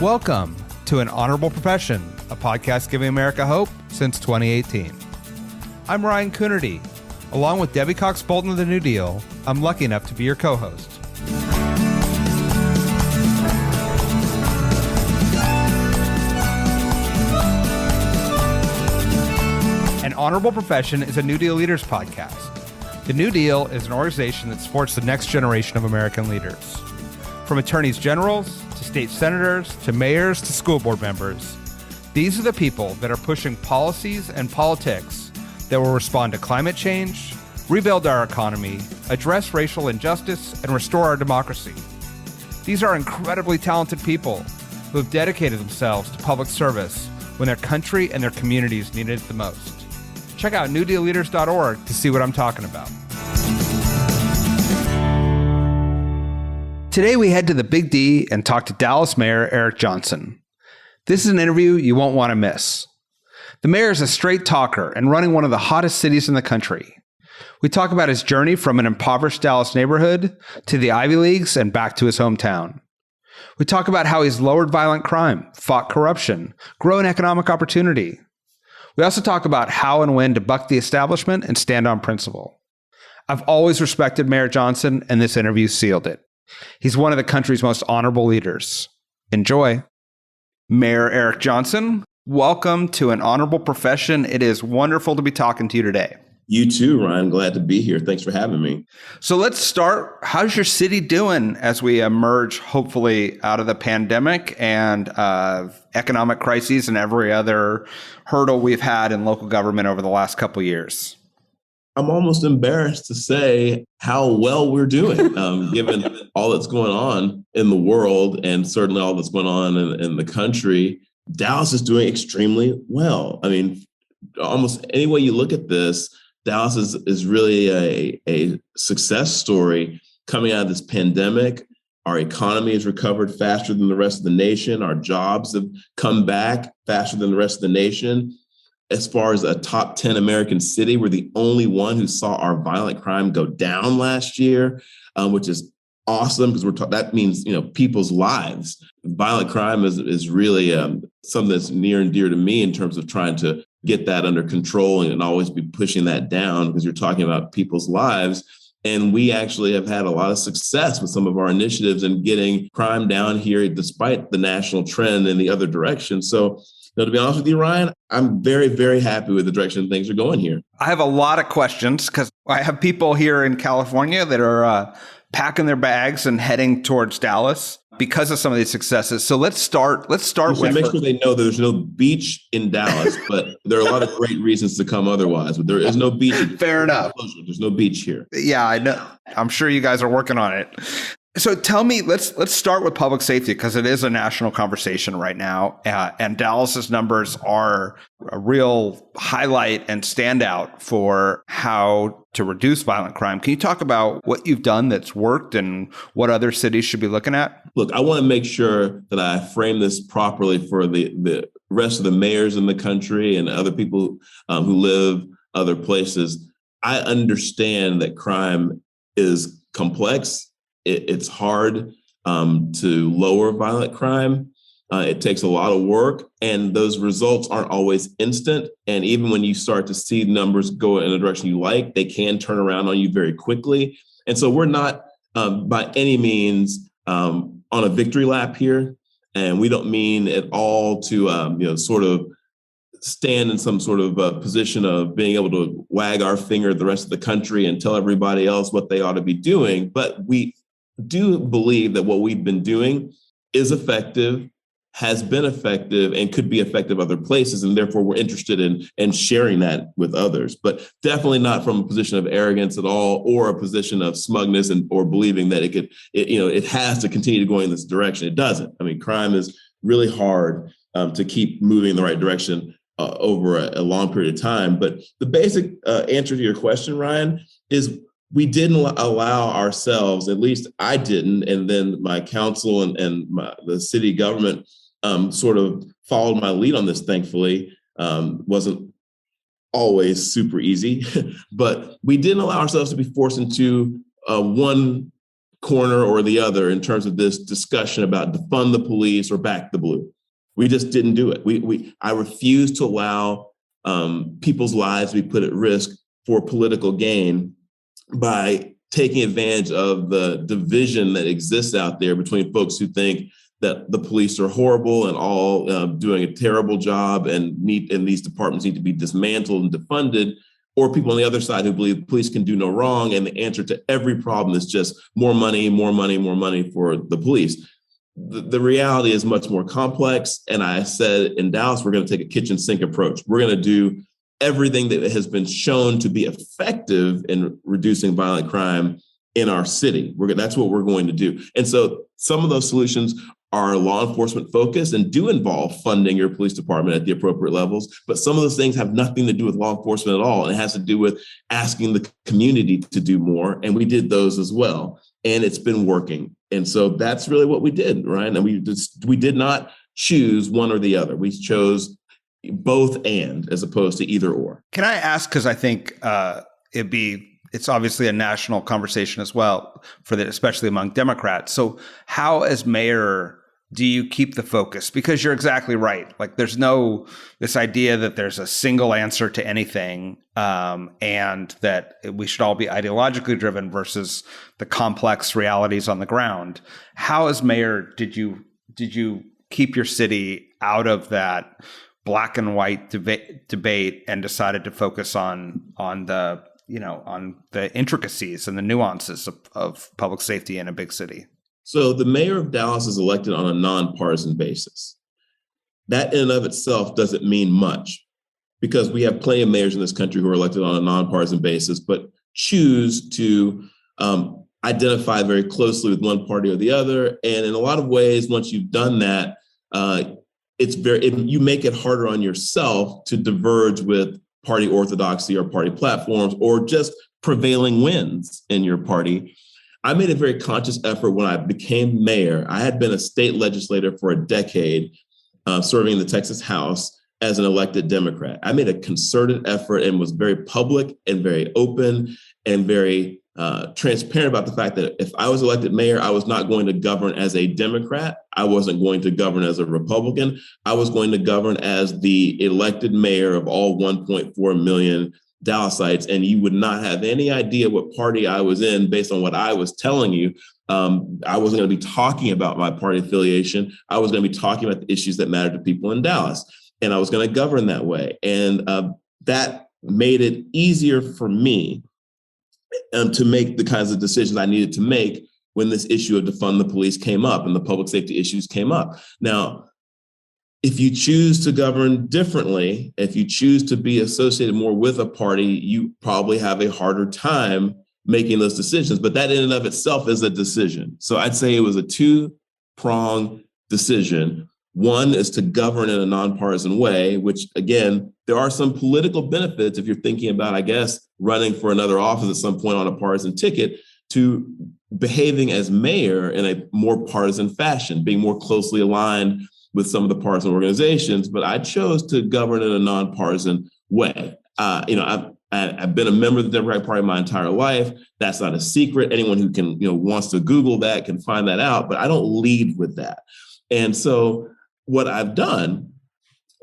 Welcome to An Honorable Profession, a podcast giving America hope since 2018. I'm Ryan Coonerty. Along with Debbie Cox Bolton of the New Deal, I'm lucky enough to be your co-host. An Honorable Profession is a New Deal Leaders podcast. The New Deal is an organization that supports the next generation of American leaders. From attorneys generals, to state senators, to mayors, to school board members, these are the people that are pushing policies and politics that will respond to climate change, rebuild our economy, address racial injustice, and restore our democracy. These are incredibly talented people who have dedicated themselves to public service when their country and their communities needed it the most. Check out newdealleaders.org to see what I'm talking about. Today we head to the Big D and talk to Dallas Mayor Eric Johnson. This is an interview you won't want to miss. The mayor is a straight talker and running one of the hottest cities in the country. We talk about his journey from an impoverished Dallas neighborhood to the Ivy Leagues and back to his hometown. We talk about how he's lowered violent crime, fought corruption, grown economic opportunity. We also talk about how and when to buck the establishment and stand on principle. I've always respected Mayor Johnson, and this interview sealed it. He's one of the country's most honorable leaders. Enjoy. Mayor Eric Johnson, welcome to An Honorable Profession. It is wonderful to be talking to you today. You too, Ryan. Glad to be here. Thanks for having me. So let's start. How's your city doing as we emerge, hopefully, out of the pandemic and economic crises and every other hurdle we've had in local government over the last couple of years? I'm almost embarrassed to say how well we're doing, given all that's going on in the world and certainly all that's going on in the country. Dallas is doing extremely well. I mean, almost any way you look at this, Dallas is really a success story coming out of this pandemic. Our economy has recovered faster than the rest of the nation. Our jobs have come back faster than the rest of the nation. As far as a top 10 American city, we're the only one who saw our violent crime go down last year, which is awesome because that means, people's lives. Violent crime is really something that's near and dear to me in terms of trying to get that under control and always be pushing that down because you're talking about people's lives. And we actually have had a lot of success with some of our initiatives in getting crime down here, despite the national trend in the other direction. So, to be honest with you, Ryan, I'm very, very happy with the direction things are going here. I have a lot of questions because I have people here in California that are packing their bags and heading towards Dallas because of some of these successes. So let's start with make sure they know that there's no beach in Dallas, but there are a lot of great reasons to come otherwise. But there is no beach. Fair enough. There's no beach here. Yeah, I know. I'm sure you guys are working on it. So tell me, let's start with public safety because it is a national conversation right now. And Dallas's numbers are a real highlight and standout for how to reduce violent crime. Can you talk about what you've done that's worked and what other cities should be looking at? Look, I want to make sure that I frame this properly for the rest of the mayors in the country and other people who live other places. I understand that crime is complex. It's hard to lower violent crime. It takes a lot of work, and those results aren't always instant. And even when you start to see numbers go in a direction you like, they can turn around on you very quickly. And so we're not by any means on a victory lap here. And we don't mean at all to sort of stand in some sort of position of being able to wag our finger at the rest of the country and tell everybody else what they ought to be doing. But we do believe that what we've been doing is effective, has been effective, and could be effective other places. And therefore, we're interested in sharing that with others, but definitely not from a position of arrogance at all, or a position of smugness or believing that it has to continue to go in this direction. It doesn't. I mean, crime is really hard to keep moving in the right direction over a long period of time. But the basic answer to your question, Ryan, is we didn't allow ourselves, at least I didn't, and then my council and the city government sort of followed my lead on this, thankfully. Wasn't always super easy, but we didn't allow ourselves to be forced into one corner or the other in terms of this discussion about defund the police or back the blue. We just didn't do it. I refuse to allow people's lives to be put at risk for political gain by taking advantage of the division that exists out there between folks who think that the police are horrible and all doing a terrible job and these departments need to be dismantled and defunded, or people on the other side who believe police can do no wrong and the answer to every problem is just more money, more money, more money for the police. The reality is much more complex. And I said in Dallas, we're going to take a kitchen sink approach. We're going to do everything that has been shown to be effective in reducing violent crime in our city. That's what we're going to do. And so some of those solutions are law enforcement focused and do involve funding your police department at the appropriate levels. But some of those things have nothing to do with law enforcement at all. And it has to do with asking the community to do more. And we did those as well. And it's been working. And so that's really what we did, right? And we did not choose one or the other. We chose both and as opposed to either or. Can I ask, because I think it's obviously a national conversation as well, especially among Democrats. So how, as mayor, do you keep the focus? Because you're exactly right. Like, there's this idea that there's a single answer to anything, and that we should all be ideologically driven versus the complex realities on the ground. How, as mayor, did you keep your city out of that black and white debate and decided to focus on the intricacies and the nuances of public safety in a big city? So the mayor of Dallas is elected on a non-partisan basis. That in and of itself doesn't mean much, because we have plenty of mayors in this country who are elected on a non-partisan basis, but choose to identify very closely with one party or the other. And in a lot of ways, once you've done that, you make it harder on yourself to diverge with party orthodoxy or party platforms or just prevailing winds in your party. I made a very conscious effort when I became mayor. I had been a state legislator for a decade, serving in the Texas House as an elected Democrat. I made a concerted effort and was very public and very open and very transparent about the fact that if I was elected mayor, I was not going to govern as a Democrat. I wasn't going to govern as a Republican. I was going to govern as the elected mayor of all 1.4 million Dallasites, and you would not have any idea what party I was in based on what I was telling you. I wasn't going to be talking about my party affiliation. I was going to be talking about the issues that matter to people in Dallas, and I was going to govern that way. And that made it easier for me to make the kinds of decisions I needed to make when this issue of defund the police came up and the public safety issues came up. Now, if you choose to govern differently, if you choose to be associated more with a party, you probably have a harder time making those decisions. But that in and of itself is a decision. So I'd say it was a two-pronged decision. One is to govern in a nonpartisan way, which, again, there are some political benefits if you're thinking about, I guess, running for another office at some point on a partisan ticket, to behaving as mayor in a more partisan fashion, being more closely aligned with some of the partisan organizations. But I chose to govern in a nonpartisan way. I've been a member of the Democratic Party my entire life. That's not a secret. Anyone who wants to Google that can find that out. But I don't lead with that. And so what I've done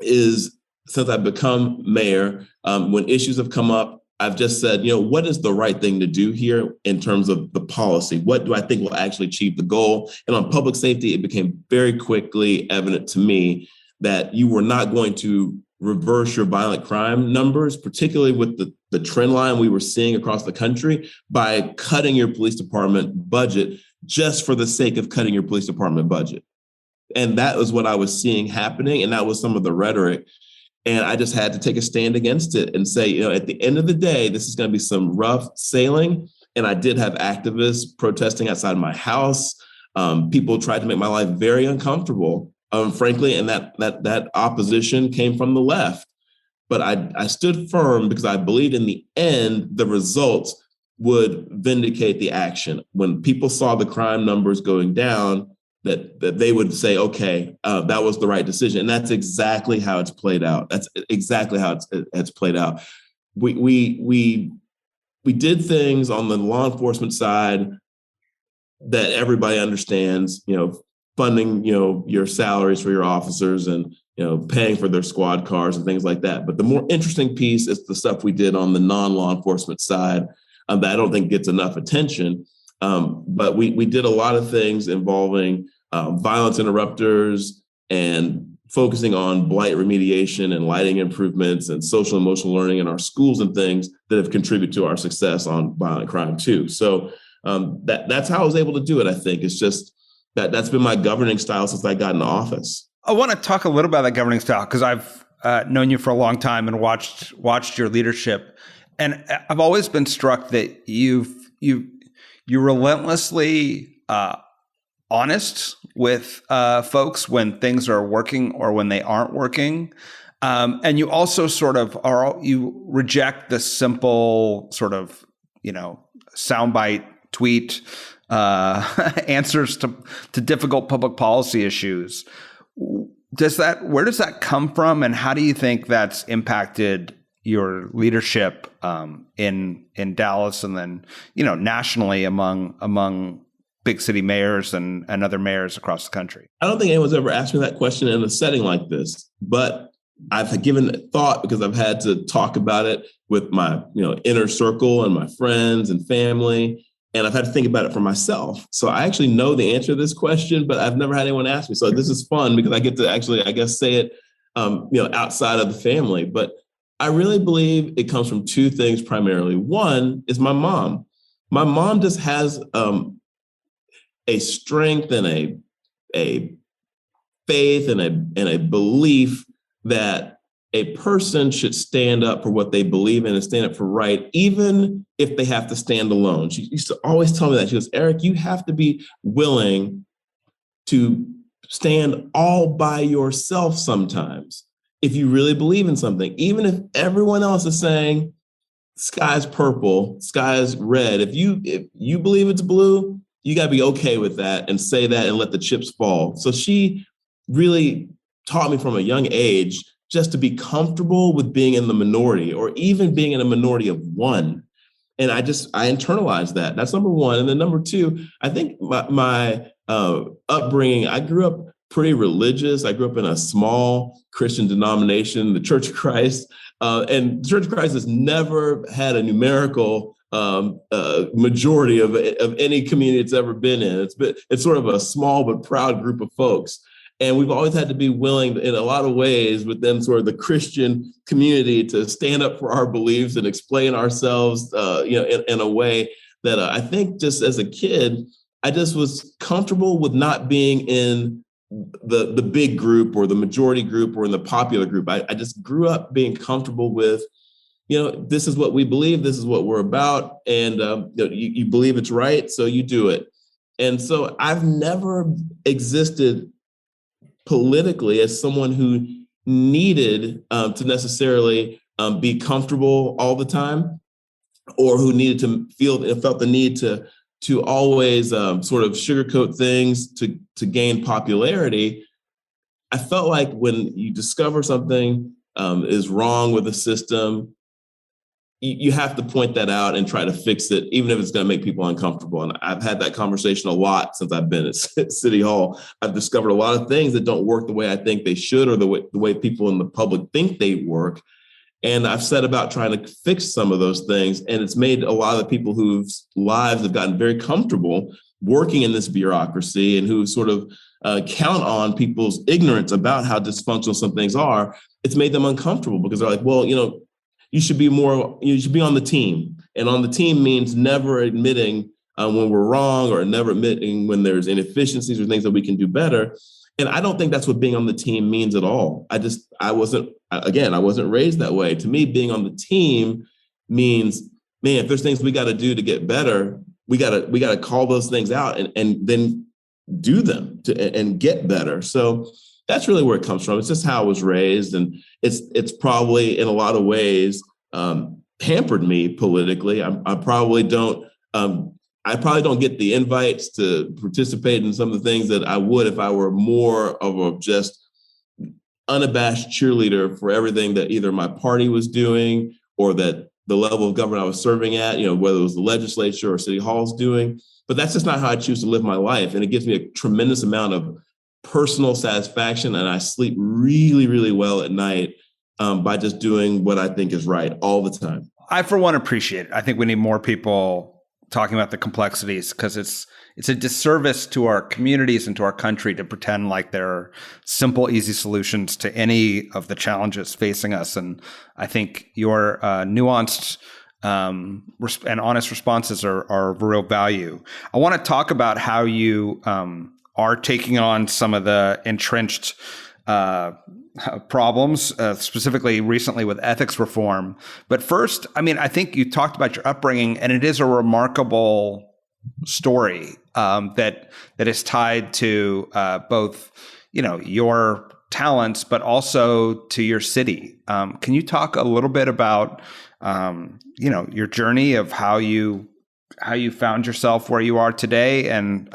is, since I've become mayor, when issues have come up, I've just said, what is the right thing to do here in terms of the policy? What do I think will actually achieve the goal? And on public safety, it became very quickly evident to me that you were not going to reverse your violent crime numbers, particularly with the trend line we were seeing across the country, by cutting your police department budget just for the sake of cutting your police department budget. And that was what I was seeing happening. And that was some of the rhetoric. And I just had to take a stand against it and say, at the end of the day, this is going to be some rough sailing. And I did have activists protesting outside my house. People tried to make my life very uncomfortable, frankly, and that opposition came from the left. But I stood firm because I believed in the end, the results would vindicate the action. When people saw the crime numbers going down, that they would say, okay, that was the right decision. And that's exactly how it's played out. That's exactly how it's played out. We did things on the law enforcement side that everybody understands, funding, your salaries for your officers and, paying for their squad cars and things like that. But the more interesting piece is the stuff we did on the non-law enforcement side that I don't think gets enough attention. But we did a lot of things involving violence interrupters and focusing on blight remediation and lighting improvements and social emotional learning in our schools and things that have contributed to our success on violent crime too. So that's how I was able to do it. I think it's just that's been my governing style since I got into office. I want to talk a little about that governing style because I've known you for a long time and watched your leadership, and I've always been struck that you're relentlessly honest with folks when things are working or when they aren't working, and you also you reject the simple sort of soundbite tweet answers to difficult public policy issues. Where does that come from, and how do you think that's impacted your leadership in Dallas and then nationally among big city mayors and other mayors across the country? I don't think anyone's ever asked me that question in a setting like this, but I've given it thought because I've had to talk about it with my inner circle and my friends and family. And I've had to think about it for myself. So I actually know the answer to this question, but I've never had anyone ask me. So this is fun because I get to actually, I guess, say it, outside of the family. But I really believe it comes from two things primarily. One is my mom. My mom just has a strength and a faith and a belief that a person should stand up for what they believe in and stand up for right, even if they have to stand alone. She used to always tell me that. She goes, Eric, you have to be willing to stand all by yourself sometimes if you really believe in something, even if everyone else is saying sky's purple, sky's red. If you believe it's blue, you got to be okay with that and say that and let the chips fall. So she really taught me from a young age just to be comfortable with being in the minority or even being in a minority of one. And I internalized that. That's number one. And then number two, I think my upbringing, I grew up pretty religious. I grew up in a small Christian denomination, the Church of Christ. And the Church of Christ has never had a numerical majority of any community it's ever been in. It's sort of a small but proud group of folks. And we've always had to be willing in a lot of ways within sort of the Christian community to stand up for our beliefs and explain ourselves, in a way that I think just as a kid, I just was comfortable with not being in the big group or the majority group or in the popular group. I just grew up being comfortable with, this is what we believe, this is what we're about, and you believe it's right, so you do it. And so I've never existed politically as someone who needed to necessarily be comfortable all the time, or who needed to felt the need to always sort of sugarcoat things to gain popularity. I felt like when you discover something is wrong with the system, you have to point that out and try to fix it, even if it's going to make people uncomfortable. And I've had that conversation a lot since I've been at City Hall. I've discovered a lot of things that don't work the way I think they should, or the way people in the public think they work. And I've set about trying to fix some of those things. And it's made a lot of the people whose lives have gotten very comfortable working in this bureaucracy and who sort of count on people's ignorance about how dysfunctional some things are. It's made them uncomfortable because they're like, well, you should be on the team. And on the team means never admitting when we're wrong, or never admitting when there's inefficiencies or things that we can do better. And I don't think that's what being on the team means at all. I wasn't raised that way. To me, being on the team means, man, if there's things we got to do to get better, we got to call those things out and then do them and get better. So that's really where it comes from. It's just how I was raised. And it's probably in a lot of ways hampered me politically. I probably don't get the invites to participate in some of the things that I would if I were more of a just unabashed cheerleader for everything that either my party was doing or that the level of government I was serving at, whether it was the legislature or City Hall's doing. but that's just not how I choose to live my life. And it gives me a tremendous amount of personal satisfaction. And I sleep really, really well at night by just doing what I think is right all the time. I, for one, appreciate it. I think we need more people talking about the complexities, because it's a disservice to our communities and to our country to pretend like there are simple, easy solutions to any of the challenges facing us. And I think your nuanced and honest responses are of real value. I want to talk about how you are taking on some of the entrenched problems, specifically recently with ethics reform. But first, I mean, I think you talked about your upbringing, and it is a remarkable story that is tied to both, your talents, but also to your city. Can you talk a little bit about, your journey of how you found yourself where you are today, and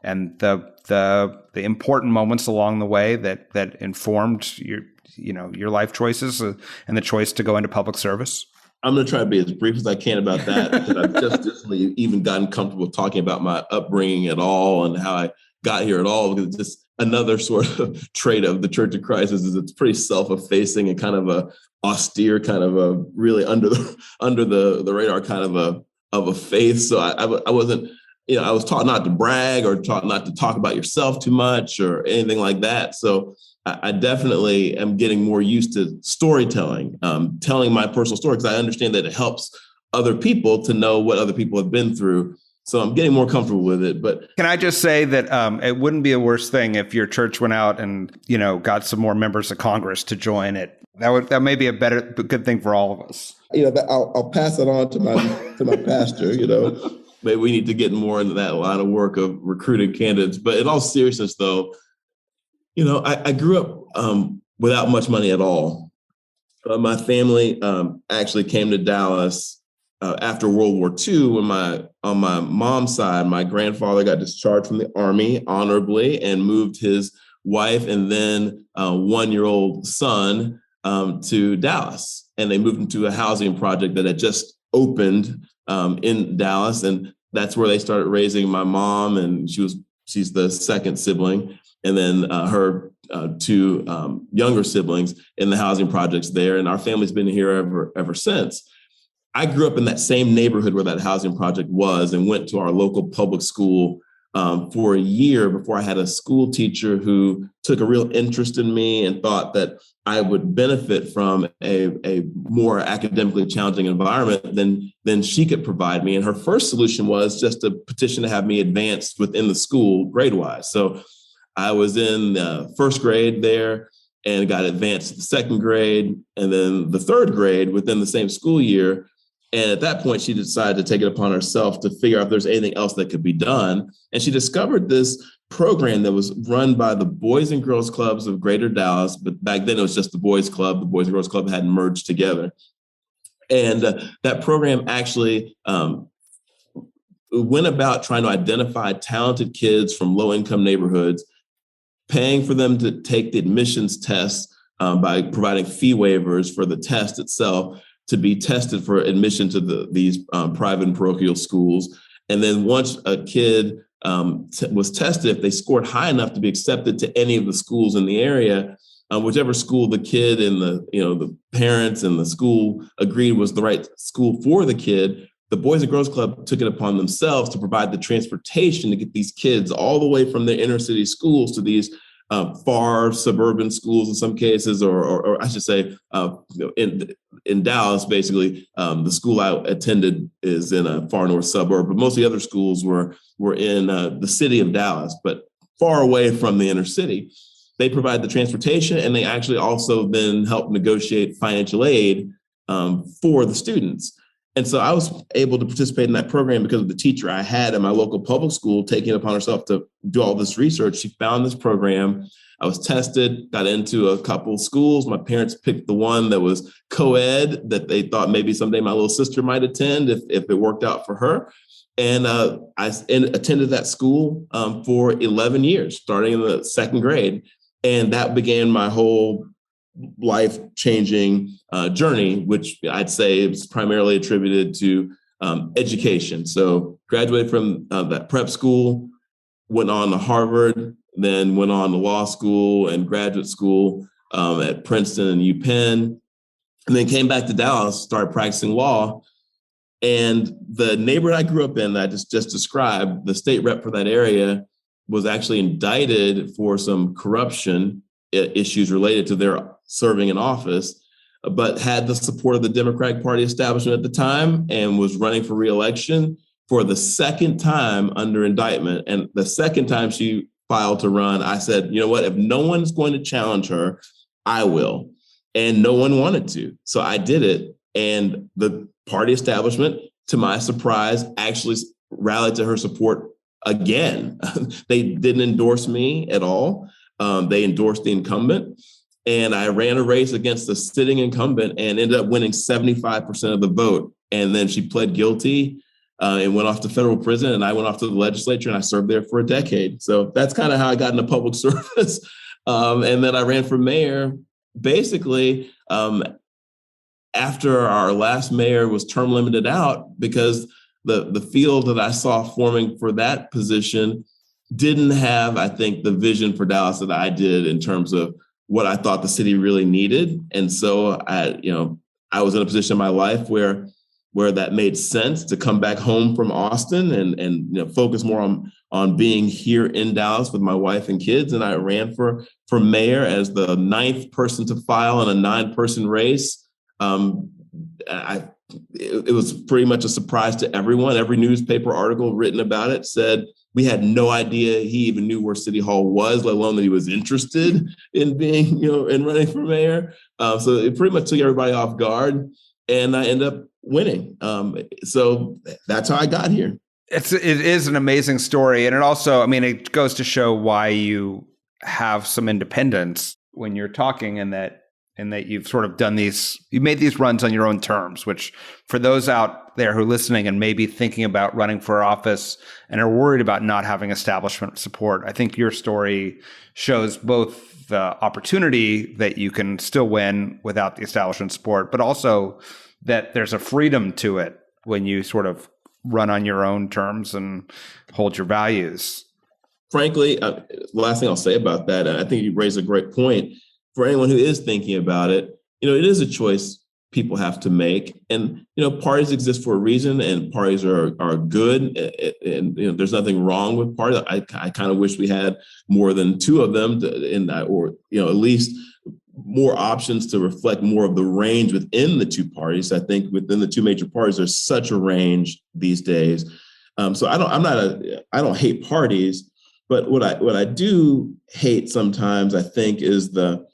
the important moments along the way that informed your life choices and the choice to go into public service? I'm going to try to be as brief as I can about that, because I've just recently even gotten comfortable talking about my upbringing at all and how I got here at all, because it's just another sort of trait of the Church of Christ is it's pretty self-effacing and kind of a austere, kind of a really under the radar kind of a faith. So I wasn't, I was taught not to brag or taught not to talk about yourself too much or anything like that. So I definitely am getting more used to storytelling, telling my personal story, because I understand that it helps other people to know what other people have been through. So I'm getting more comfortable with it. But can I just say that it wouldn't be a worse thing if your church went out and, got some more members of Congress to join it. That may be a good thing for all of us. I'll pass it on to my pastor, Maybe we need to get more into that line of work of recruiting candidates. But in all seriousness, though, I grew up without much money at all. My family actually came to Dallas after World War II, when on my mom's side, my grandfather got discharged from the Army honorably and moved his wife and then 1-year-old son to Dallas. And they moved into a housing project that had just opened in Dallas. And that's where they started raising my mom. And she's the second sibling. And then her two younger siblings in the housing projects there. And our family's been here ever since. I grew up in that same neighborhood where that housing project was, and went to our local public school for a year before I had a school teacher who took a real interest in me and thought that I would benefit from a more academically challenging environment than she could provide me. And her first solution was just a petition to have me advanced within the school grade-wise. So I was in first grade there and got advanced to the second grade, and then the third grade within the same school year. And at that point, she decided to take it upon herself to figure out if there's anything else that could be done. And she discovered this program that was run by the Boys and Girls Clubs of Greater Dallas. But back then, it was just the Boys Club. The Boys and Girls Club hadn't merged together. And that program actually went about trying to identify talented kids from low-income neighborhoods, paying for them to take the admissions test by providing fee waivers for the test itself, to be tested for admission to these private and parochial schools. And then once a kid was tested, if they scored high enough to be accepted to any of the schools in the area, whichever school the kid and the parents and the school agreed was the right school for the kid, the Boys and Girls Club took it upon themselves to provide the transportation to get these kids all the way from their inner city schools to these far suburban schools in some cases, or I should say, in Dallas, basically, the school I attended is in a far north suburb, but most of the other schools were in the city of Dallas, but far away from the inner city. They provide the transportation, and they actually also then help negotiate financial aid for the students. And so I was able to participate in that program because of the teacher I had at my local public school taking it upon herself to do all this research. She found this program. I was tested, got into a couple schools. My parents picked the one that was co-ed, that they thought maybe someday my little sister might attend if it worked out for her. And I attended that school for 11 years, starting in the second grade. And that began my whole life-changing journey, which I'd say is primarily attributed to education. So graduated from that prep school, went on to Harvard, then went on to law school and graduate school at Princeton and UPenn, and then came back to Dallas, started practicing law. And the neighborhood I grew up in that I just described, the state rep for that area was actually indicted for some corruption issues related to their serving in office, but had the support of the Democratic Party establishment at the time and was running for re-election for the second time under indictment. And the second time she filed to run, I said, you know what, if no one's going to challenge her, I will. And no one wanted to. So I did it. And the party establishment, to my surprise, actually rallied to her support again. They didn't endorse me at all. They endorsed the incumbent. And I ran a race against the sitting incumbent and ended up winning 75% of the vote. And then she pled guilty and went off to federal prison. And I went off to the legislature and I served there for a decade. So that's kind of how I got into public service. And then I ran for mayor, basically, after our last mayor was term limited out, because the field that I saw forming for that position didn't have, I think, the vision for Dallas that I did in terms of what I thought the city really needed. And so I was in a position in my life where that made sense to come back home from Austin and focus more on being here in Dallas with my wife and kids. And I ran for mayor as the 9th person to file in a 9-person race. It was pretty much a surprise to everyone. Every newspaper article written about it said we had no idea he even knew where City Hall was, let alone that he was interested in being, in running for mayor. So it pretty much took everybody off guard, and I ended up winning. So that's how I got here. It is an amazing story, and it also, it goes to show why you have some independence when you're talking, and that you've sort of you made these runs on your own terms, which for those out there who are listening and maybe thinking about running for office and are worried about not having establishment support, I think your story shows both the opportunity that you can still win without the establishment support, but also that there's a freedom to it when you sort of run on your own terms and hold your values. Frankly, the last thing I'll say about that, and I think you raised a great point, for anyone who is thinking about it, it is a choice people have to make. And, parties exist for a reason, and parties are good. And there's nothing wrong with parties. I kind of wish we had more than 2 of them or at least more options to reflect more of the range within the 2 parties. I think within the 2 major parties, there's such a range these days. So I don't hate parties, but what I do hate sometimes, I think, is the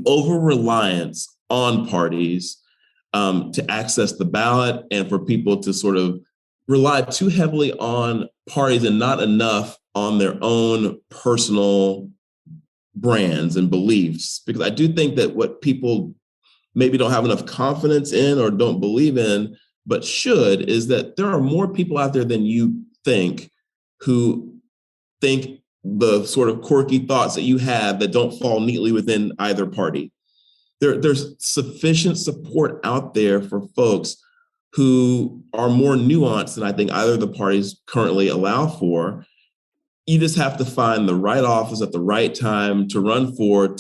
over-reliance on parties to access the ballot, and for people to sort of rely too heavily on parties and not enough on their own personal brands and beliefs. Because I do think that what people maybe don't have enough confidence in or don't believe in, but should, is that there are more people out there than you think who think the sort of quirky thoughts that you have that don't fall neatly within either party. There's sufficient support out there for folks who are more nuanced than I think either of the parties currently allow for. You just have to find the right office at the right time to run for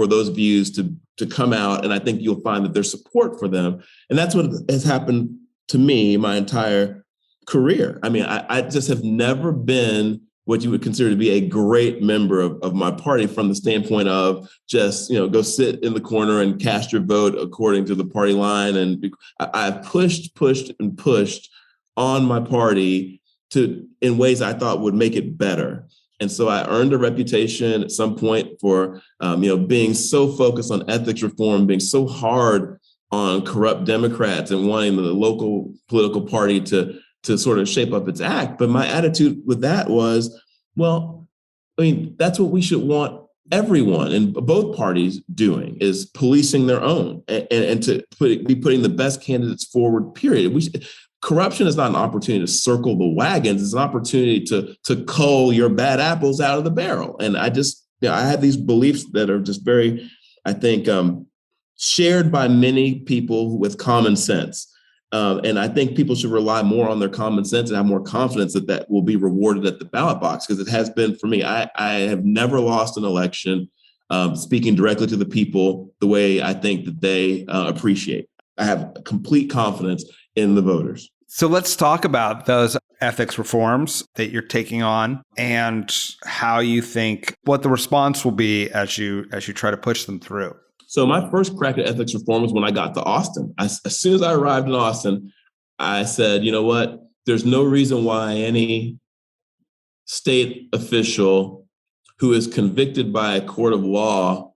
those views to come out. And I think you'll find that there's support for them. And that's what has happened to me my entire career. I just have never been what you would consider to be a great member of my party from the standpoint of just, go sit in the corner and cast your vote according to the party line. And I've pushed and pushed on my party in ways I thought would make it better. And so I earned a reputation at some point for, being so focused on ethics reform, being so hard on corrupt Democrats and wanting the local political party to sort of shape up its act. But my attitude with that was, that's what we should want everyone in both parties doing, is policing their own and to be putting the best candidates forward, period. Corruption is not an opportunity to circle the wagons. It's an opportunity to cull your bad apples out of the barrel. And I have these beliefs that are just very, I think, shared by many people with common sense. And I think people should rely more on their common sense and have more confidence that that will be rewarded at the ballot box, because it has been for me. I have never lost an election speaking directly to the people the way I think that they appreciate. I have complete confidence in the voters. So let's talk about those ethics reforms that you're taking on and how you think what the response will be as you try to push them through. So my first crack at ethics reform was when I got to Austin. As soon as I arrived in Austin, I said, you know what? There's no reason why any state official who is convicted by a court of law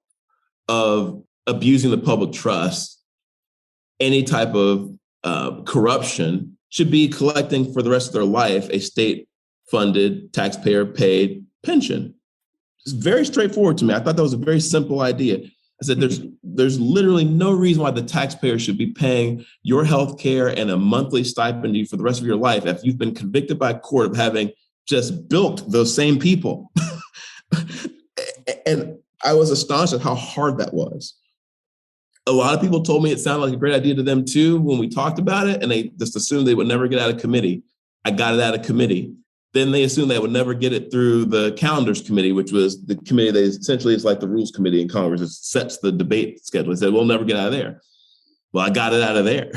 of abusing the public trust, any type of corruption, should be collecting for the rest of their life a state-funded, taxpayer-paid pension. It's very straightforward to me. I thought that was a very simple idea. I said, there's literally no reason why the taxpayer should be paying your health care and a monthly stipend to you for the rest of your life if you've been convicted by court of having just bilked those same people. And I was astonished at how hard that was. A lot of people told me it sounded like a great idea to them too when we talked about it, and they just assumed they would never get out of committee. I got it out of committee. Then they assumed they would never get it through the calendars committee, which was the committee that essentially is like the rules committee in Congress. It sets the debate schedule. They said, we'll never get out of there. Well, I got it out of there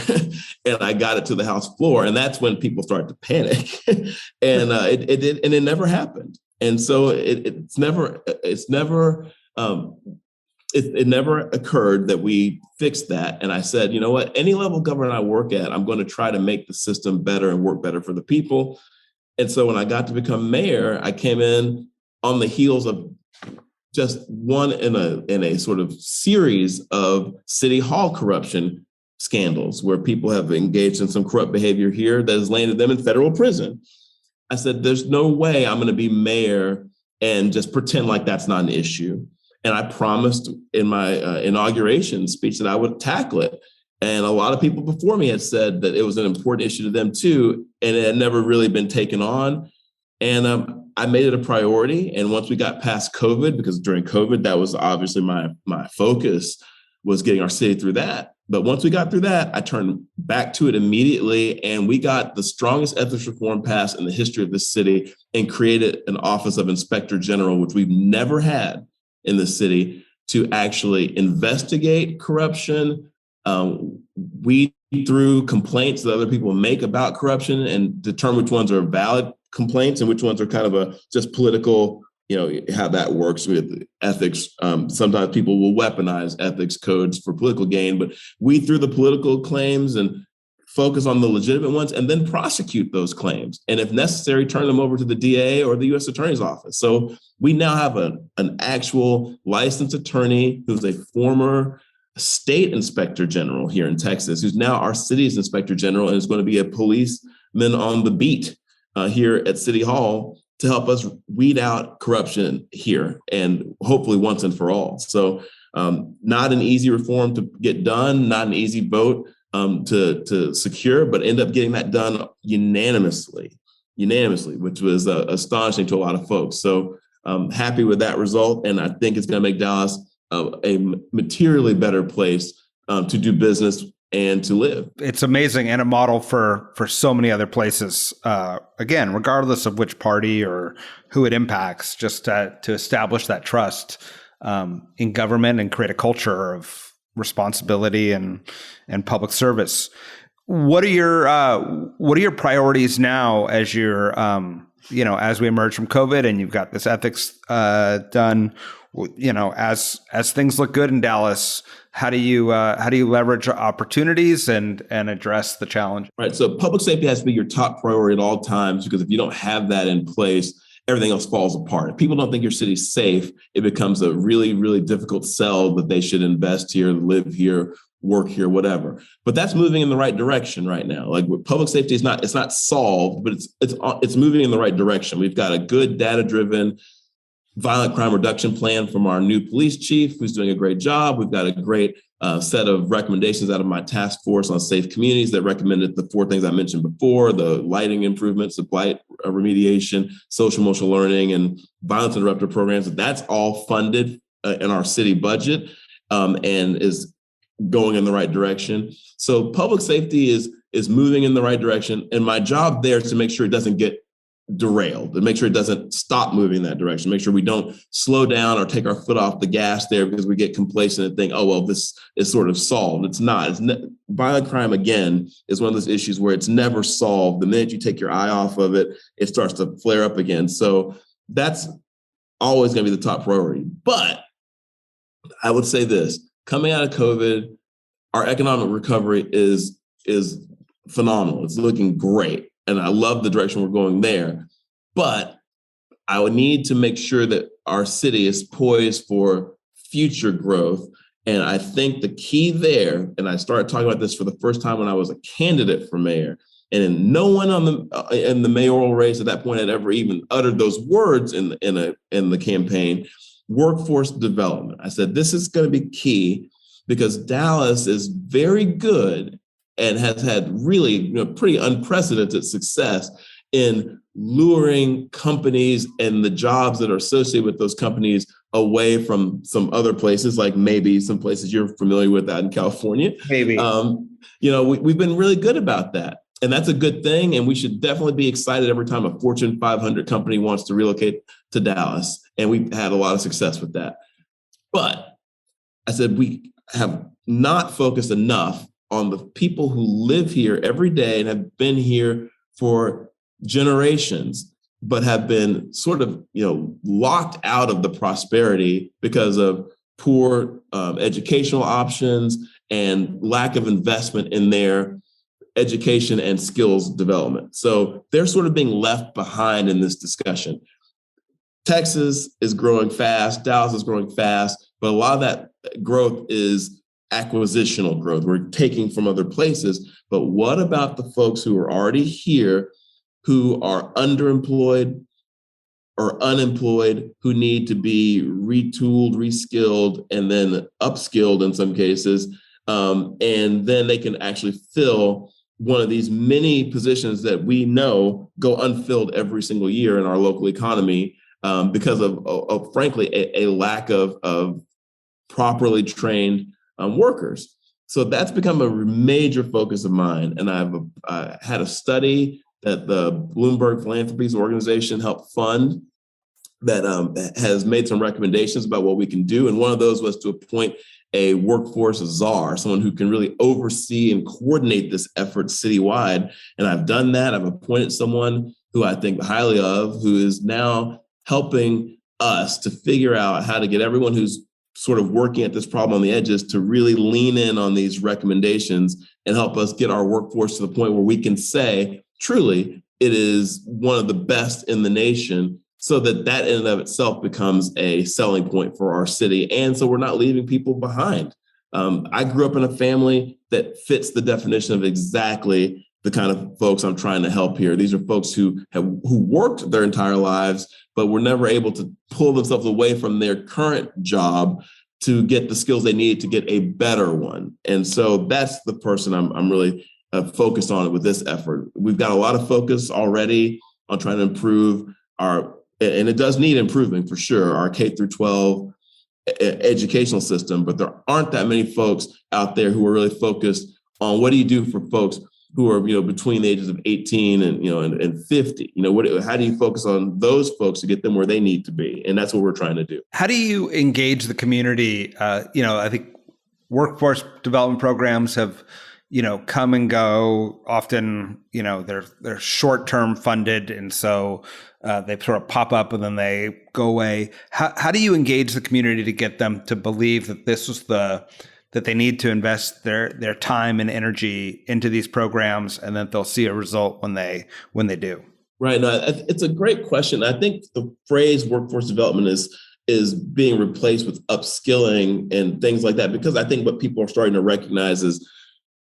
and I got it to the House floor. And that's when people started to panic. And it did, and it never happened. And so it never occurred that we fixed that. And I said, you know what, any level of government I work at, I'm going to try to make the system better and work better for the people. And so when I got to become mayor, I came in on the heels of just one in a sort of series of city hall corruption scandals where people have engaged in some corrupt behavior here that has landed them in federal prison. I said, there's no way I'm going to be mayor and just pretend like that's not an issue. And I promised in my inauguration speech that I would tackle it. And a lot of people before me had said that it was an important issue to them too, and it had never really been taken on. And I made it a priority. And once we got past COVID, because during COVID, that was obviously my focus, was getting our city through that. But once we got through that, I turned back to it immediately, and we got the strongest ethics reform passed in the history of this city and created an Office of Inspector General, which we've never had in the city, to actually investigate corruption, weed through complaints that other people make about corruption and determine which ones are valid complaints and which ones are kind of just political, how that works with ethics. Sometimes people will weaponize ethics codes for political gain, but weed through the political claims and focus on the legitimate ones and then prosecute those claims. And if necessary, turn them over to the DA or the U.S. Attorney's Office. So we now have an actual licensed attorney who's a former state inspector general here in Texas, who's now our city's inspector general and is going to be a policeman on the beat here at City Hall to help us weed out corruption here and hopefully once and for all. So not an easy reform to get done, not an easy vote to secure, but end up getting that done unanimously, which was astonishing to a lot of folks. So happy with that result. And I think it's going to make Dallas a materially better place to do business and to live. It's amazing and a model for so many other places. Again, regardless of which party or who it impacts, just to establish that trust in government and create a culture of responsibility and public service. What are your priorities now as you're as we emerge from COVID and you've got this ethics done? As things look good in Dallas, how do you leverage opportunities and address the challenge? Right. So public safety has to be your top priority at all times, because if you don't have that in place, everything else falls apart. If people don't think your city's safe, it becomes a really, really difficult sell that they should invest here, live here, work here, whatever. But that's moving in the right direction right now. Like public safety it's not solved, but it's moving in the right direction. We've got a good data-driven violent crime reduction plan from our new police chief, who's doing a great job. We've got a great set of recommendations out of my task force on safe communities that recommended the 4 things I mentioned before: the lighting improvements, the blight remediation, social emotional learning, and violence interrupter programs. That's all funded in our city budget and is going in the right direction. So public safety is moving in the right direction. And my job there is to make sure it doesn't get derailed, and make sure it doesn't stop moving in that direction, make sure we don't slow down or take our foot off the gas there because we get complacent and think, oh, well, this is sort of solved. It's not. Violent crime, again, is one of those issues where it's never solved. The minute you take your eye off of it, it starts to flare up again. So that's always going to be the top priority. But I would say this, coming out of COVID, our economic recovery is phenomenal. It's looking great. And I love the direction we're going there. But I would need to make sure that our city is poised for future growth. And I think the key there, and I started talking about this for the first time when I was a candidate for mayor, and no one in the mayoral race at that point had ever even uttered those words in the campaign, workforce development. I said, this is going to be key because Dallas is very good and has had really pretty unprecedented success in luring companies and the jobs that are associated with those companies away from some other places, like maybe some places you're familiar with out in California. Maybe. We've been really good about that. And that's a good thing. And we should definitely be excited every time a Fortune 500 company wants to relocate to Dallas. And we've had a lot of success with that. But I said, we have not focused enough on the people who live here every day and have been here for generations, but have been sort of, locked out of the prosperity because of poor educational options and lack of investment in their education and skills development. So they're sort of being left behind in this discussion. Texas is growing fast, Dallas is growing fast, but a lot of that growth is acquisitional growth. We're taking from other places. But what about the folks who are already here, who are underemployed or unemployed, who need to be retooled, reskilled, and then upskilled in some cases? And then they can actually fill one of these many positions that we know go unfilled every single year in our local economy because of frankly, a lack of properly trained workers. So that's become a major focus of mine. And I've had a study that the Bloomberg Philanthropies Organization helped fund that has made some recommendations about what we can do. And one of those was to appoint a workforce czar, someone who can really oversee and coordinate this effort citywide. And I've done that. I've appointed someone who I think highly of, who is now helping us to figure out how to get everyone who's sort of working at this problem on the edges to really lean in on these recommendations and help us get our workforce to the point where we can say, truly, it is one of the best in the nation, so that in and of itself becomes a selling point for our city. And so we're not leaving people behind. I grew up in a family that fits the definition of exactly the kind of folks I'm trying to help here. These are folks who worked their entire lives, but were never able to pull themselves away from their current job to get the skills they need to get a better one. And so that's the person I'm really focused on with this effort. We've got a lot of focus already on trying to improve and it does need improvement for sure, our K through 12 educational system, but there aren't that many folks out there who are really focused on what do you do for folks who are, between the ages of 18 and 50. How do you focus on those folks to get them where they need to be? And that's what we're trying to do. How do you engage the community? I think workforce development programs have, come and go. Often, they're short-term funded, and so they sort of pop up and then they go away. How do you engage the community to get them to believe that this is that they need to invest their time and energy into these programs, and that they'll see a result when they do? Right. No, it's a great question. I think the phrase workforce development is being replaced with upskilling and things like that, because I think what people are starting to recognize is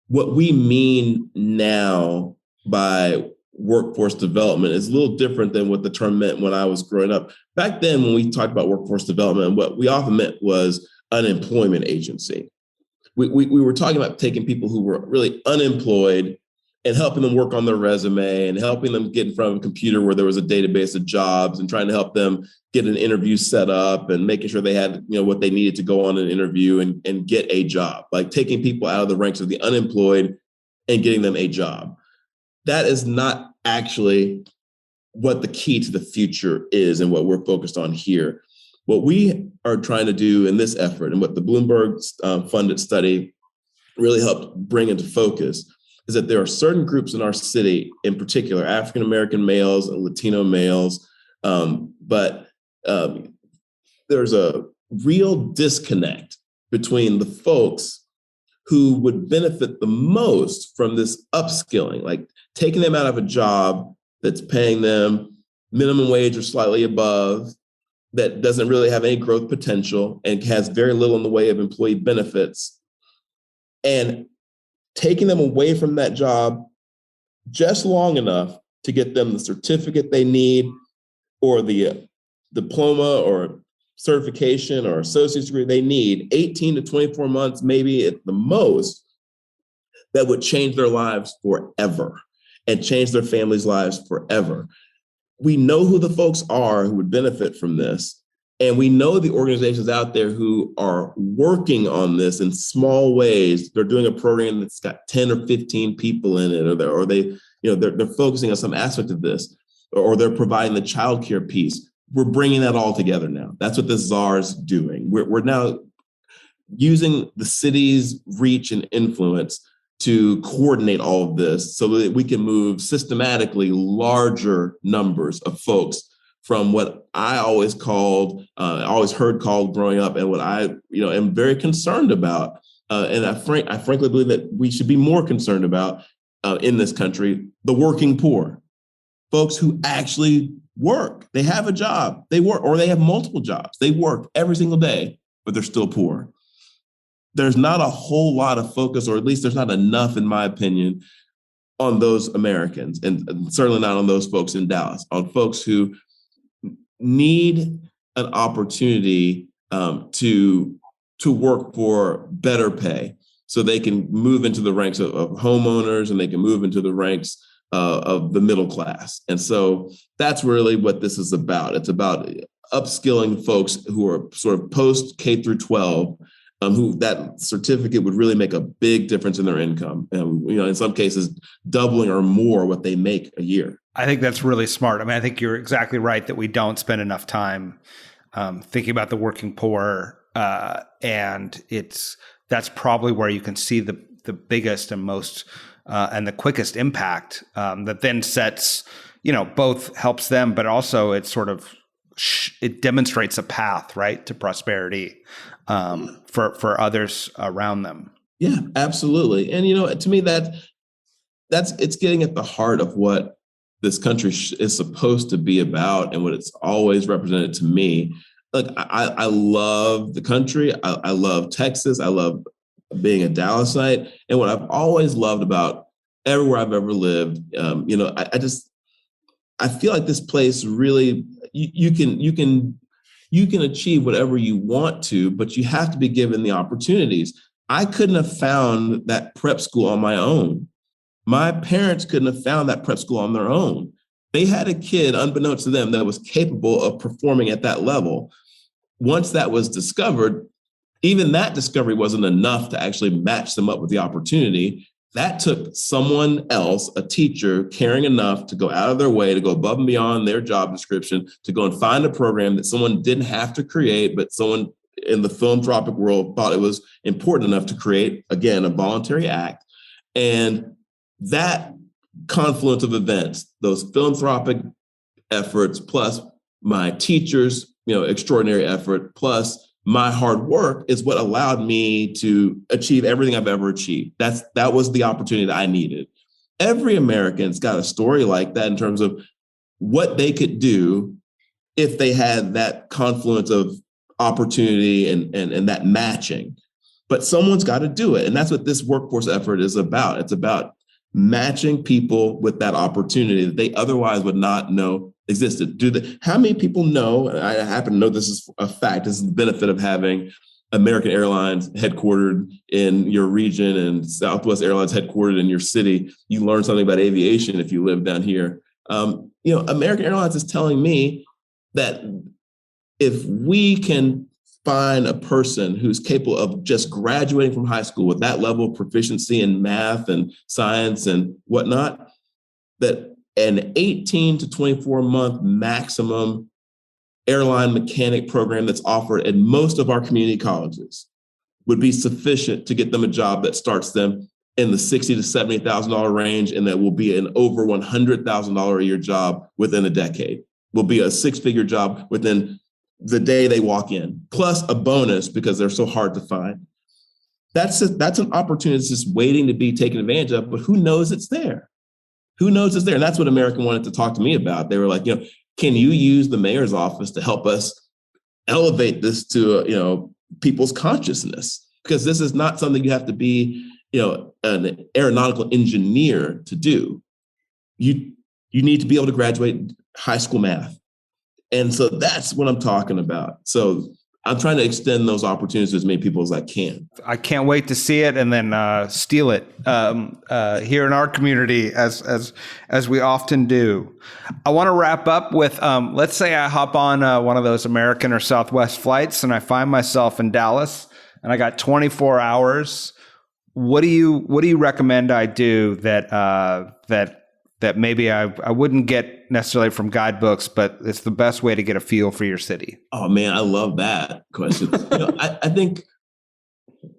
what we mean now by workforce development is a little different than what the term meant when I was growing up. Back then, when we talked about workforce development, what we often meant was unemployment agency. We were talking about taking people who were really unemployed and helping them work on their resume and helping them get in front of a computer where there was a database of jobs and trying to help them get an interview set up and making sure they had, what they needed to go on an interview and get a job, like taking people out of the ranks of the unemployed and getting them a job. That is not actually what the key to the future is and what we're focused on here. What we are trying to do in this effort and what the Bloomberg funded study really helped bring into focus is that there are certain groups in our city, in particular, African-American males and Latino males, but there's a real disconnect between the folks who would benefit the most from this upskilling, like taking them out of a job that's paying them minimum wage or slightly above, that doesn't really have any growth potential and has very little in the way of employee benefits, and taking them away from that job just long enough to get them the certificate they need or the diploma or certification or associate's degree they need, 18 to 24 months, maybe at the most, that would change their lives forever and change their families' lives forever. We know who the folks are who would benefit from this. And we know the organizations out there who are working on this in small ways. They're doing a program that's got 10 or 15 people in it, or they're focusing on some aspect of this, or they're providing the childcare piece. We're bringing that all together now. That's what the czar is doing. We're now using the city's reach and influence to coordinate all of this so that we can move systematically larger numbers of folks from what I always heard called growing up, and what I am very concerned about, and I frankly believe that we should be more concerned about in this country: the working poor, folks who actually work. They have a job, they work, or they have multiple jobs. They work every single day, but they're still poor. There's not a whole lot of focus, or at least there's not enough, in my opinion, on those Americans, and certainly not on those folks in Dallas, on folks who need an opportunity to work for better pay so they can move into the ranks of homeowners, and they can move into the ranks of the middle class. And so that's really what this is about. It's about upskilling folks who are sort of post K through 12, who that certificate would really make a big difference in their income. And, in some cases, doubling or more what they make a year. I think that's really smart. I mean, I think you're exactly right that we don't spend enough time thinking about the working poor. And that's probably where you can see the biggest and most and the quickest impact that then sets, both helps them, but also it sort of it demonstrates a path, right, to prosperity for others around them. Yeah, absolutely. And, to me, that's it's getting at the heart of what this country is supposed to be about and what it's always represented to me. Look, I love the country. I love Texas. I love being a Dallasite. And what I've always loved about everywhere I've ever lived, I feel like this place really, you can achieve whatever you want to, but you have to be given the opportunities. I couldn't have found that prep school on my own. My parents couldn't have found that prep school on their own. They had a kid, unbeknownst to them, that was capable of performing at that level. Once that was discovered, even that discovery wasn't enough to actually match them up with the opportunity. That took someone else, a teacher, caring enough to go out of their way, to go above and beyond their job description, to go and find a program that someone didn't have to create, but someone in the philanthropic world thought it was important enough to create, again, a voluntary act. And that confluence of events, those philanthropic efforts, plus my teachers, extraordinary effort, plus my hard work, is what allowed me to achieve everything I've ever achieved. That was the opportunity that I needed. Every American's got a story like that in terms of what they could do if they had that confluence of opportunity and that matching. But someone's got to do it. And that's what this workforce effort is about. It's about matching people with that opportunity that they otherwise would not know existed. How many people know, and I happen to know this is a fact, this is the benefit of having American Airlines headquartered in your region and Southwest Airlines headquartered in your city, you learn something about aviation if you live down here. American Airlines is telling me that if we can find a person who's capable of just graduating from high school with that level of proficiency in math and science and whatnot, that an 18 to 24 month maximum airline mechanic program that's offered at most of our community colleges would be sufficient to get them a job that starts them in the $60,000 to $70,000 range, and that will be an over $100,000 a year job within a decade. Will be a six-figure job within the day they walk in, plus a bonus because they're so hard to find. That's an opportunity that's just waiting to be taken advantage of, but who knows it's there? Who knows it's there? And that's what American wanted to talk to me about. They were like, can you use the mayor's office to help us elevate this to, people's consciousness? Because this is not something you have to be, an aeronautical engineer to do. You need to be able to graduate high school math. And so that's what I'm talking about. So I'm trying to extend those opportunities to as many people as I can. I can't wait to see it and then steal it here in our community, as we often do. I want to wrap up with, let's say I hop on one of those American or Southwest flights and I find myself in Dallas and I got 24 hours. What do you recommend I do that maybe I wouldn't get necessarily from guidebooks, but it's the best way to get a feel for your city? Oh man, I love that question. I think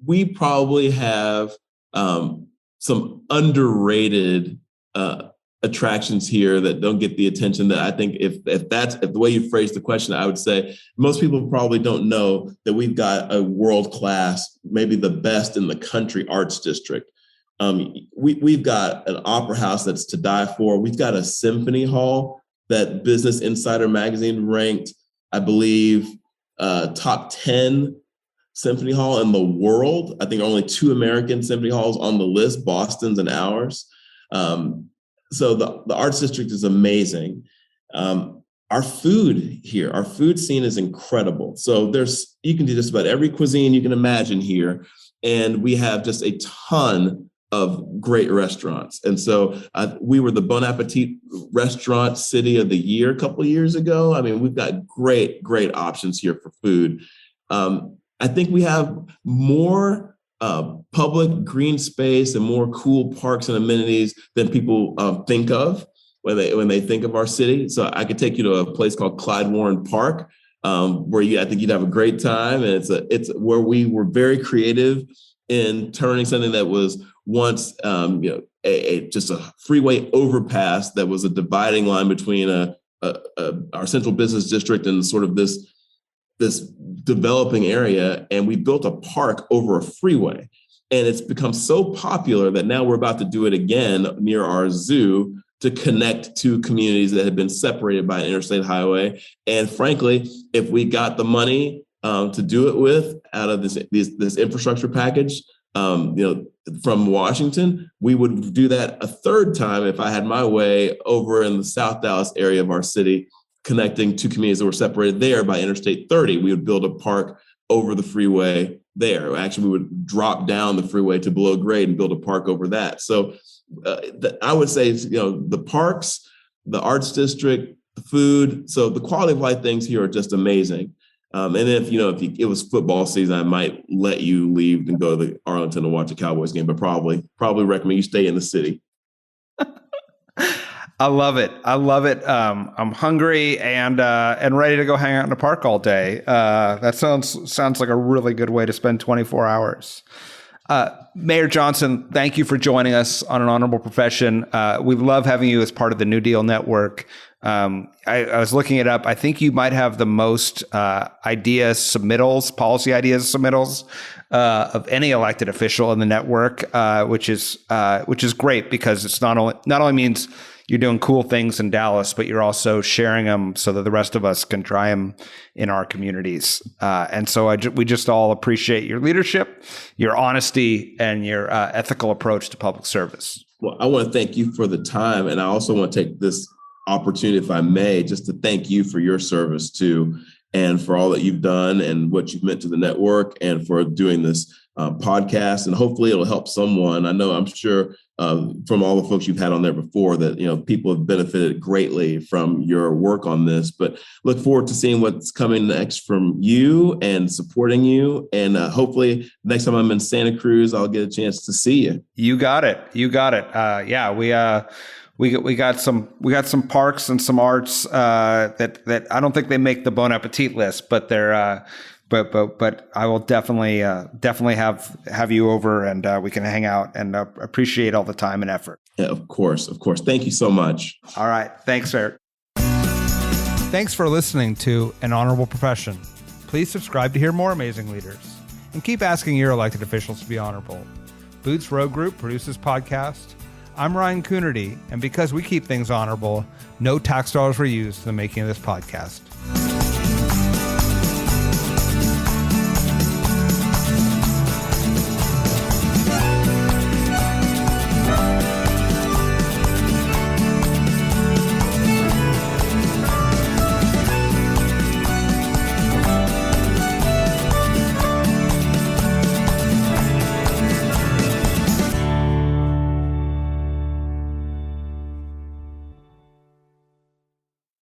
we probably have some underrated attractions here that don't get the attention that I think if the way you phrase the question, I would say most people probably don't know that we've got a world-class, maybe the best in the country arts district. We've got an opera house that's to die for. We've got a symphony hall that Business Insider magazine ranked, I believe, top 10 symphony hall in the world. I think only 2 American symphony halls on the list, Boston's and ours. So the arts district is amazing. Our food here, our food scene is incredible. So you can do just about every cuisine you can imagine here. And we have just a ton of great restaurants. And so we were the Bon Appetit Restaurant City of the Year a couple of years ago. I mean, we've got great options here for food. I think we have more public green space and more cool parks and amenities than people think of when they think of our city. So I could take you to a place called Clyde Warren Park, where I think you'd have a great time. And it's where we were very creative in turning something that was once just a freeway overpass that was a dividing line between our central business district and sort of this developing area, and we built a park over a freeway. And it's become so popular that now we're about to do it again near our zoo to connect two communities that had been separated by an interstate highway. And frankly, if we got the money to do it with out of this infrastructure package, from Washington, we would do that a third time if I had my way over in the South Dallas area of our city, connecting two communities that were separated there by Interstate 30. We would build a park over the freeway there. Actually, we would drop down the freeway to below grade and build a park over that. So I would say, the parks, the arts district, the food. So the quality of life things here are just amazing. And if it was football season, I might let you leave and go to Arlington to watch a Cowboys game, but probably recommend you stay in the city. I love it. I'm hungry and ready to go hang out in the park all day. That sounds like a really good way to spend 24 hours. Mayor Johnson, thank you for joining us on An Honorable Profession. We love having you as part of the New Deal Network. I was looking it up. I think you might have the most policy ideas submittals of any elected official in the network, which is great because it's not only means you're doing cool things in Dallas, but you're also sharing them so that the rest of us can try them in our communities. And so we just all appreciate your leadership, your honesty, and your ethical approach to public service. Well, I want to thank you for the time. And I also want to take this opportunity, if I may, just to thank you for your service to and for all that you've done and what you've meant to the network, and for doing this podcast. And hopefully it'll help someone. I'm sure from all the folks you've had on there before that, people have benefited greatly from your work on this, but look forward to seeing what's coming next from you and supporting you. And hopefully next time I'm in Santa Cruz, I'll get a chance to see you. You got it. Yeah, we got some parks and some arts that I don't think they make the Bon Appetit list, but they're but I will definitely have you over, and we can hang out, and appreciate all the time and effort. Yeah, of course. Thank you so much. All right. Thanks, Eric. Thanks for listening to An Honorable Profession. Please subscribe to hear more amazing leaders, and keep asking your elected officials to be honorable. Boots Road Group produces podcast. I'm Ryan Coonerty, and because we keep things honorable, no tax dollars were used in the making of this podcast.